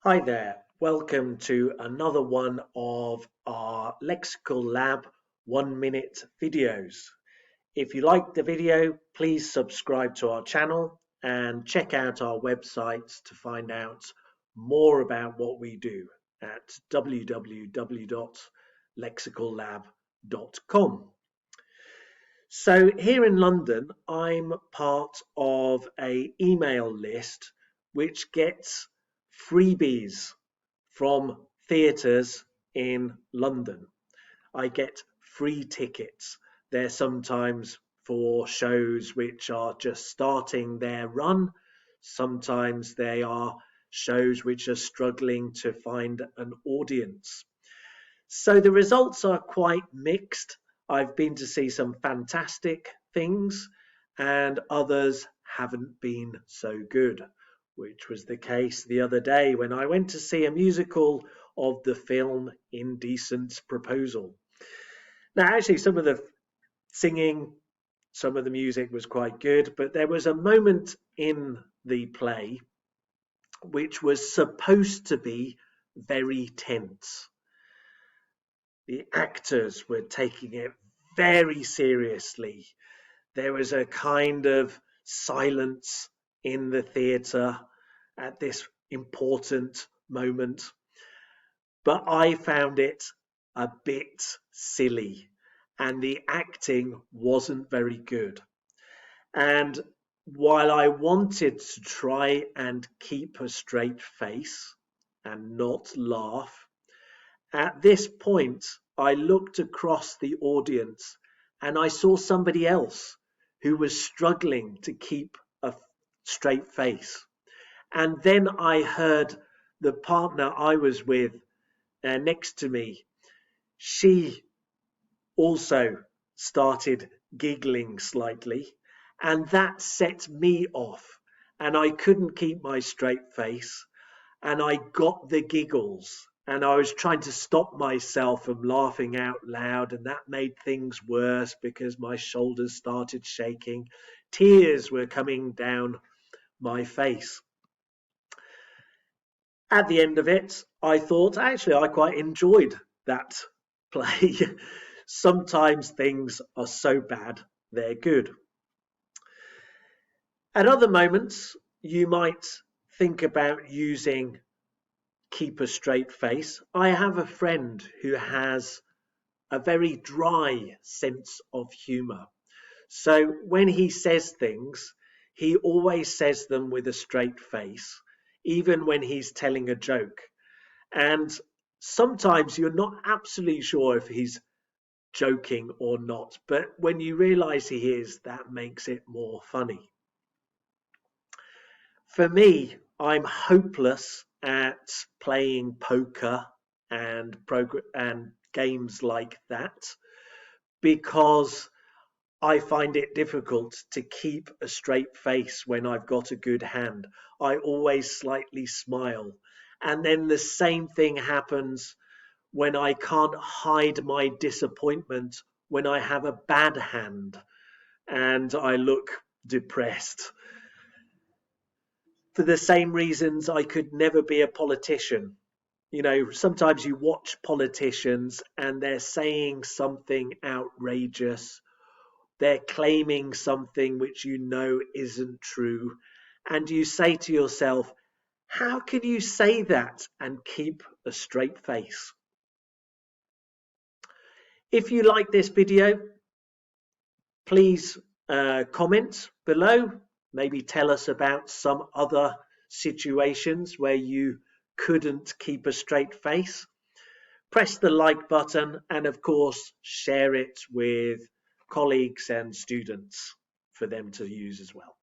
Hi there, welcome to another one of our Lexical Lab 1-minute videos. If you like the video, please subscribe to our channel and check out our websites to find out more about what we do at www.lexicallab.com. So here in London, I'm part of an email list which gets freebies from theatres in London. I get free tickets. They're sometimes for shows which are just starting their run. Sometimes they are shows which are struggling to find an audience. So the results are quite mixed. I've been to see some fantastic things and others haven't been so good, which was the case the other day when I went to see a musical of the film Indecent Proposal. Now, actually, some of the singing, some of the music was quite good, but there was a moment in the play which was supposed to be very tense. The actors were taking it very seriously. There was a kind of silence in the theatre at this important moment. But I found it a bit silly and the acting wasn't very good. And while I wanted to try and keep a straight face and not laugh, at this point, I looked across the audience and I saw somebody else who was struggling to keep a straight face. And then I heard the partner I was with next to me. She also started giggling slightly, and that set me off. And I couldn't keep my straight face, and I got the giggles. And I was trying to stop myself from laughing out loud, and that made things worse because my shoulders started shaking. Tears were coming down my face. At the end of it, I thought, actually, I quite enjoyed that play. Sometimes things are so bad, they're good. At other moments, you might think about using keep a straight face. I have a friend who has a very dry sense of humour. So when he says things, he always says them with a straight face, even when he's telling a joke. And sometimes you're not absolutely sure if he's joking or not, but when you realise he is, that makes it more funny. For me, I'm hopeless at playing poker and games like that because I find it difficult to keep a straight face when I've got a good hand. I always slightly smile. And then the same thing happens when I can't hide my disappointment when I have a bad hand and I look depressed. For the same reasons I could never be a politician. You know, sometimes you watch politicians and they're saying something outrageous. They're claiming something which you know isn't true. And you say to yourself, how can you say that and keep a straight face? If you like this video, please comment below. Maybe tell us about some other situations where you couldn't keep a straight face. Press the like button and of course share it with colleagues and students for them to use as well.